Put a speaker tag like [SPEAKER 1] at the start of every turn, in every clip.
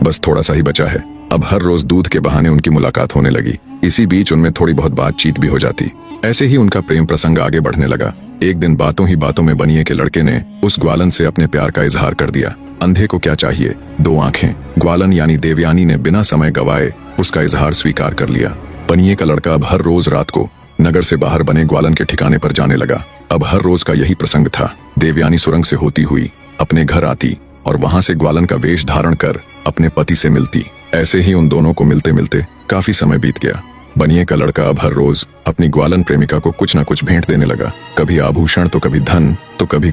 [SPEAKER 1] बस थोड़ा सा ही बचा है। अब हर रोज दूध के बहाने उनकी मुलाकात होने लगी। इसी बीच उनमें थोड़ी बहुत बातचीत भी हो जाती। ऐसे ही उनका प्रेम प्रसंग आगे बढ़ने लगा। एक दिन बातों ही बातों में बनिए के लड़के ने उस ग्वालन से अपने प्यार का इजहार कर दिया। अंधे को क्या चाहिए, दो आंखें। ग्वालन यानी देवयानी ने बिना समय गवाए उसका इजहार स्वीकार कर लिया। बनिए का लड़का अब हर रोज रात को नगर से बाहर बने ग्वालन के ठिकाने पर जाने लगा। अब हर रोज का यही प्रसंग था। देवयानी सुरंग से होती हुई अपने घर आती और वहां से ग्वालन का वेश धारण कर अपने पति से मिलती। ऐसे ही उन दोनों को मिलते मिलते काफी समय बीत गया। बनिए का लड़का अब हर रोज अपनी ग्वालन प्रेमिका को कुछ न कुछ भेंट देने लगा। कभी आभूषण, तो कभी धन, तो कभी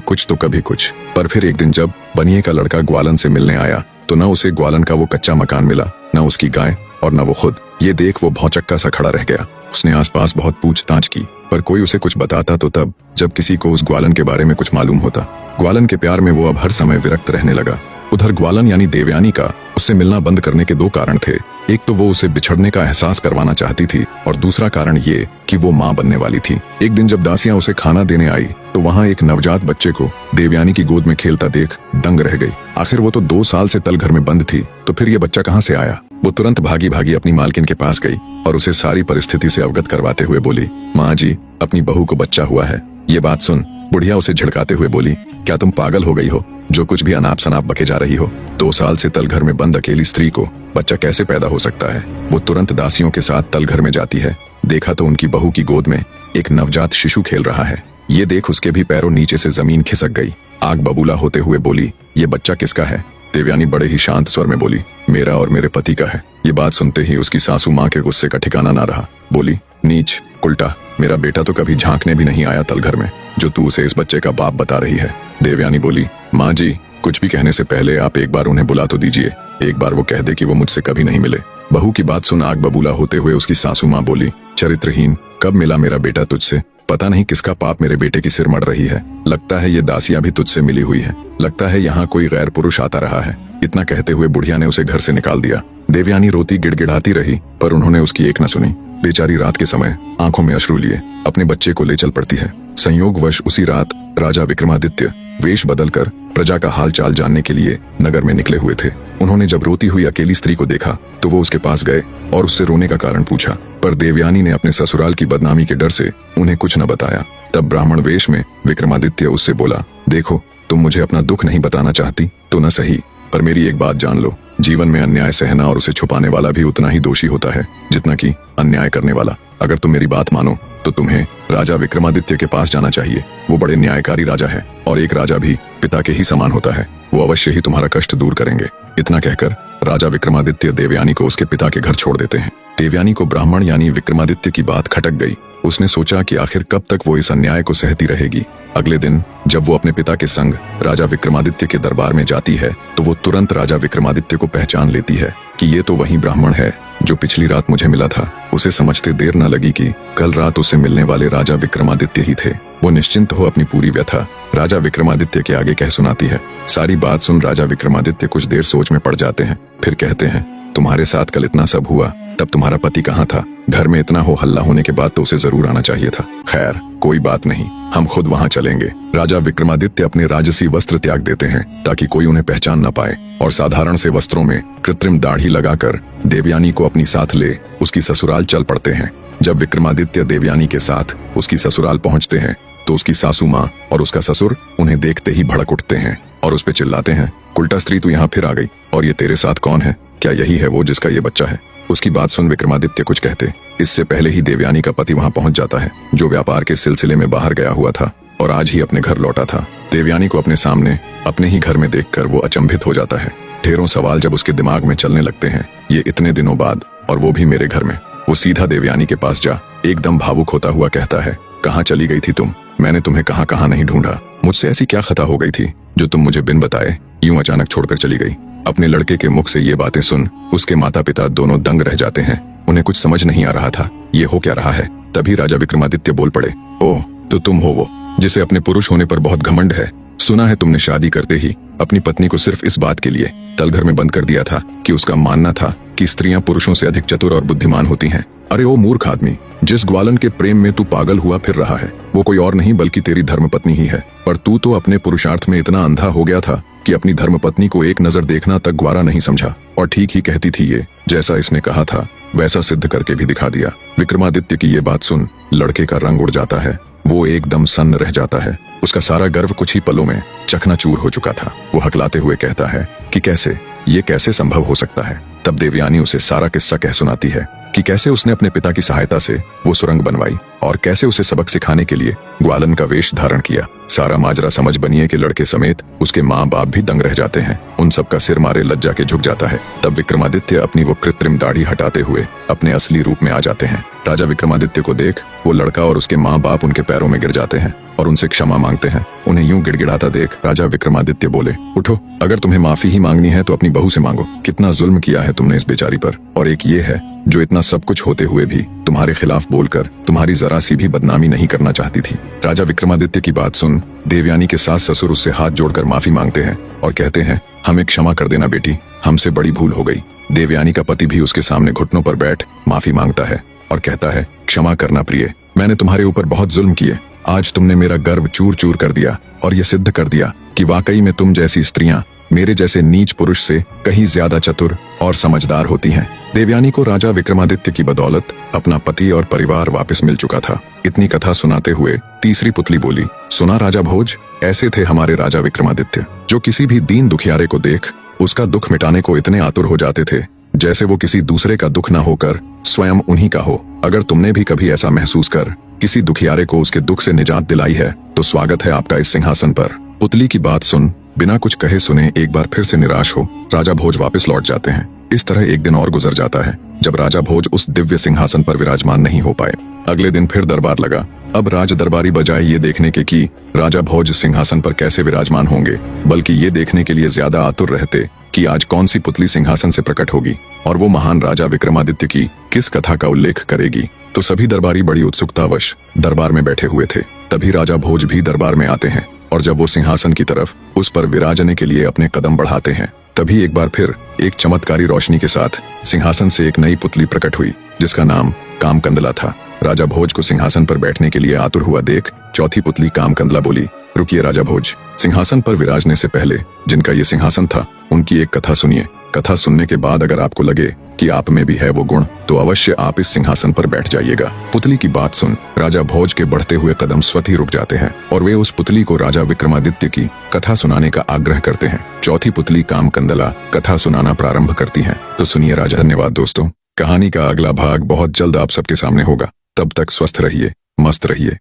[SPEAKER 1] कुछ। पर फिर एक दिन जब बनिए का लड़का ग्वालन से मिलने आया तो न उसे ग्वालन का वो कच्चा मकान मिला, न उसकी गाय और न वो खुद। ये देख वो भौचक्का सा खड़ा रह गया। उसने आसपास बहुत पूछताछ की पर कोई उसे कुछ बताता तो तब जब किसी को उस ग्वालन के बारे में कुछ मालूम होता। ग्वालन के प्यार में वो अब हर समय विरक्त रहने लगा। उधर ग्वालन यानी देवयानी का उससे मिलना बंद करने के दो कारण थे। एक तो वो उसे बिछड़ने का एहसास करवाना चाहती थी और दूसरा कारण ये कि वो माँ बनने वाली थी। एक दिन जब दासियां उसे खाना देने आई तो वहाँ एक नवजात बच्चे को देवयानी की गोद में खेलता देख दंग रह गई। आखिर वो तो 2 साल से तल घर में बंद थी, तो फिर ये बच्चा कहाँ से आया। वो तुरंत भागी भागी अपनी मालकिन के पास गई और उसे सारी परिस्थिति से अवगत करवाते हुए बोली, माँ जी, अपनी बहू को बच्चा हुआ है। ये बात सुन बुढ़िया उसे झिड़काते हुए बोली, क्या तुम पागल हो गई हो, जो कुछ भी अनाप शनाप बके जा रही हो। 2 साल से तल घर में बंद अकेली स्त्री को बच्चा कैसे पैदा हो सकता है। वो तुरंत दासियों के साथ तल घर में जाती है। देखा तो उनकी बहू की गोद में एक नवजात शिशु खेल रहा है। ये देख उसके भी पैरों नीचे से जमीन खिसक गई। आग बबूला होते हुए बोली, ये बच्चा किसका है। देवयानी बड़े ही शांत स्वर में बोली, मेरा और मेरे पति का है। ये बात सुनते ही उसकी सासू माँ के गुस्से का ठिकाना ना रहा। बोली, नीच, उल्टा, मेरा बेटा तो कभी झांकने भी नहीं आया तल घर में, जो तू उसे इस बच्चे का बाप बता रही है। देवयानी बोली, माँ जी, कुछ भी कहने से पहले आप एक बार उन्हें बुला तो दीजिए। एक बार वो कह दे कि वो मुझसे कभी नहीं मिले। बहू की बात सुन आग बबूला होते हुए उसकी सासू माँ बोली, चरित्रहीन, कब मिला मेरा बेटा तुझसे। पता नहीं किसका पाप मेरे बेटे की सिर मड़ रही है। लगता है ये दासियां भी तुझसे मिली हुई है। लगता है यहाँ कोई गैर पुरुष आता रहा है। इतना कहते हुए बुढ़िया ने उसे घर से निकाल दिया। देवयानी रोती गिड़गिड़ाती रही पर उन्होंने उसकी एक न सुनी। बेचारी रात के समय आंखों में अश्रु लिए अपने बच्चे को ले चल पड़ती है। संयोगवश उसी रात राजा विक्रमादित्य वेश बदलकर प्रजा का हाल चाल जानने के लिए नगर में निकले हुए थे। उन्होंने जब रोती हुई अकेली स्त्री को देखा तो वो उसके पास गए और उससे रोने का कारण पूछा, पर देवयानी ने अपने ससुराल की बदनामी के डर से उन्हें कुछ न बताया। तब ब्राह्मण वेश में विक्रमादित्य उससे बोला, देखो, तुम मुझे अपना दुख नहीं बताना चाहती तो न सही, पर मेरी एक बात जान लो, जीवन में अन्याय सहना और उसे छुपाने वाला भी उतना ही दोषी होता है जितना कि अन्याय करने वाला। अगर तुम मेरी बात मानो तो तुम्हें राजा विक्रमादित्य के पास जाना चाहिए। वो बड़े न्यायकारी राजा है और एक राजा भी पिता के ही समान होता है। वो अवश्य ही तुम्हारा कष्ट दूर करेंगे। इतना कहकर राजा विक्रमादित्य देवयानी को उसके पिता के घर छोड़ देते हैं। देवयानी को ब्राह्मण यानी विक्रमादित्य की बात खटक गई। उसने सोचा कि आखिर कब तक वो इस अन्याय को सहती रहेगी। अगले दिन जब वो अपने पिता के संग राजा विक्रमादित्य के दरबार में जाती है तो वो तुरंत राजा विक्रमादित्य को पहचान लेती है कि ये तो वही ब्राह्मण है जो पिछली रात मुझे मिला था। उसे समझते देर न लगी कि कल रात उसे मिलने वाले राजा विक्रमादित्य ही थे। वो निश्चिंत हो अपनी पूरी व्यथा राजा विक्रमादित्य के आगे कह सुनाती है। सारी बात सुन राजा विक्रमादित्य कुछ देर सोच में पड़ जाते हैं। फिर कहते हैं, तुम्हारे साथ कल इतना सब हुआ तब तुम्हारा पति कहाँ था। घर में इतना हो हल्ला होने के बाद तो उसे जरूर आना चाहिए था। खैर कोई बात नहीं, हम खुद वहाँ चलेंगे। राजा विक्रमादित्य अपने राजसी वस्त्र त्याग देते हैं ताकि कोई उन्हें पहचान न पाए और साधारण से वस्त्रों में कृत्रिम दाढ़ी लगाकर देवयानी को अपनी साथ ले उसकी ससुराल चल पड़ते हैं। जब विक्रमादित्य देवयानी के साथ उसकी ससुराल पहुँचते हैं तो उसकी सासू माँ और उसका ससुर उन्हें देखते ही भड़क उठते हैं और उस पे चिल्लाते हैं, उल्टा स्त्री तू यहाँ फिर आ गई, और ये तेरे साथ कौन है। क्या यही है वो जिसका ये बच्चा है। उसकी बात सुन विक्रमादित्य कुछ कहते इससे पहले ही देवयानी का पति वहां पहुंच जाता है, जो व्यापार के सिलसिले में बाहर गया हुआ था और आज ही अपने घर लौटा था। देवयानी को अपने सामने अपने ही घर में देखकर वो अचंभित हो जाता है। ढेरों सवाल जब उसके दिमाग में चलने लगते हैं, ये इतने दिनों बाद और वो भी मेरे घर में। वो सीधा देवयानी के पास जा एकदम भावुक होता हुआ कहता है, कहाँ चली गई थी तुम। मैंने तुम्हें कहाँ कहाँ नहीं ढूंढा। मुझसे ऐसी क्या खता हो गई थी जो तुम मुझे बिन बताए यूं अचानक छोड़कर चली गई। अपने लड़के के मुख से ये बातें सुन उसके माता पिता दोनों दंग रह जाते हैं। उन्हें कुछ समझ नहीं आ रहा था ये हो क्या रहा है। तभी राजा विक्रमादित्य बोल पड़े, ओह, तो तुम हो वो जिसे अपने पुरुष होने पर बहुत घमंड है। सुना है तुमने शादी करते ही अपनी पत्नी को सिर्फ इस बात के लिए तलघर में बंद कर दिया था कि उसका मानना था कि स्त्रियां पुरुषों से अधिक चतुर और बुद्धिमान होती हैं। अरे ओ मूर्ख आदमी, जिस ग्वालन के प्रेम में तू पागल हुआ फिर रहा है वो कोई और नहीं बल्कि तेरी धर्मपत्नी ही है। पर तू तो अपने पुरुषार्थ में इतना अंधा हो गया था कि अपनी धर्मपत्नी को एक नजर देखना तक ग्वारा नहीं समझा। और ठीक ही कहती थी ये, जैसा इसने कहा था वैसा सिद्ध करके भी दिखा दिया। विक्रमादित्य की ये बात सुन लड़के का रंग उड़ जाता है, वो एकदम सन्न रह जाता है। उसका सारा गर्व कुछ ही पलों में चकनाचूर हो चुका था। वो हकलाते हुए कहता है कि कैसे, ये कैसे संभव हो सकता है। तब देवयानी उसे सारा किस्सा कह सुनाती है कि कैसे उसने अपने पिता की सहायता से वो सुरंग बनवाई और कैसे उसे सबक सिखाने के लिए ग्वालन का वेश धारण किया। सारा माजरा समझ बनिए के लड़के समेत उसके माँ बाप भी दंग रह जाते हैं। उन सबका सिर मारे लज्जा के झुक जाता है। तब विक्रमादित्य अपनी वो कृत्रिम दाढ़ी हटाते हुए अपने असली रूप में आ जाते हैं। राजा विक्रमादित्य को देख वो लड़का और उसके माँ बाप उनके पैरों में गिर जाते हैं और उनसे क्षमा मांगते हैं। उन्हें यूं गिड़गिड़ाता देख राजा विक्रमादित्य बोले, उठो, अगर तुम्हें माफी ही मांगनी है तो अपनी बहू से मांगो। कितना जुल्म किया है तुमने इस बेचारी पर। और एक ये है जो इतना सब कुछ होते हुए भी तुम्हारे खिलाफ बोलकर तुम्हारी जरा सी भी बदनामी नहीं करना चाहती थी। राजा विक्रमादित्य की बात सुन देवयानी के सास ससुर उससे हाथ जोड़कर माफी मांगते हैं और कहते हैं, हमें क्षमा कर देना बेटी, हमसे बड़ी भूल हो गई। देवयानी का पति भी उसके सामने घुटनों पर बैठ माफी मांगता है और कहता है, क्षमा करना प्रिय, मैंने तुम्हारे ऊपर बहुत जुल्म किए। आज तुमने मेरा गर्व चूर चूर कर दिया और ये सिद्ध कर दिया कि वाकई में तुम जैसी स्त्रियां मेरे जैसे नीच पुरुष से कहीं ज्यादा चतुर और समझदार होती हैं। देवयानी को राजा विक्रमादित्य की बदौलत अपना पति और परिवार वापस मिल चुका था। इतनी कथा सुनाते हुए तीसरी पुतली बोली, सुना राजा भोज, ऐसे थे हमारे राजा विक्रमादित्य, जो किसी भी दीन दुखियारे को देख उसका दुख मिटाने को इतने आतुर हो जाते थे जैसे वो किसी दूसरे का दुख न होकर स्वयं उन्हीं का हो। अगर तुमने भी कभी ऐसा महसूस कर किसी दुखियारे को उसके दुख से निजात दिलाई है तो स्वागत है आपका इस सिंहासन पर। पुतली की बात सुन बिना कुछ कहे सुने एक बार फिर से निराश हो राजा भोज वापस लौट जाते हैं। इस तरह एक दिन और गुजर जाता है जब राजा भोज उस दिव्य सिंहासन पर विराजमान नहीं हो पाए। अगले दिन फिर दरबार लगा। अब राज दरबारी बजाय ये देखने के कि राजा भोज सिंहासन पर कैसे विराजमान होंगे, बल्कि ये देखने के लिए ज्यादा आतुर रहते कि आज कौन सी पुतली सिंहासन से प्रकट होगी और वो महान राजा विक्रमादित्य की किस कथा का उल्लेख करेगी। तो सभी दरबारी बड़ी उत्सुकतावश दरबार में बैठे हुए थे। तभी राजा भोज भी दरबार में आते हैं और जब वो सिंहासन की तरफ उस पर विराजने के लिए अपने कदम बढ़ाते हैं तभी एक बार फिर एक चमत्कारी रोशनी के साथ सिंहासन से एक नई पुतली प्रकट हुई जिसका नाम कामकंदला था। राजा भोज को सिंहासन पर बैठने के लिए आतुर हुआ देख चौथी पुतली कामकंदला बोली, रुकिए राजा भोज, सिंहासन पर विराजने से पहले जिनका ये सिंहासन था उनकी एक कथा सुनिए। कथा सुनने के बाद अगर आपको लगे कि आप में भी है वो गुण तो अवश्य आप इस सिंहासन पर बैठ जाइएगा। पुतली की बात सुन राजा भोज के बढ़ते हुए कदम स्वतः ही रुक जाते हैं और वे उस पुतली को राजा विक्रमादित्य की कथा सुनाने का आग्रह करते हैं। चौथी पुतली कामकंदला कथा सुनाना प्रारंभ करती है। तो सुनिए राजा। धन्यवाद दोस्तों, कहानी का अगला भाग बहुत जल्द आप सबके सामने होगा। तब तक स्वस्थ रहिए, मस्त रहिए।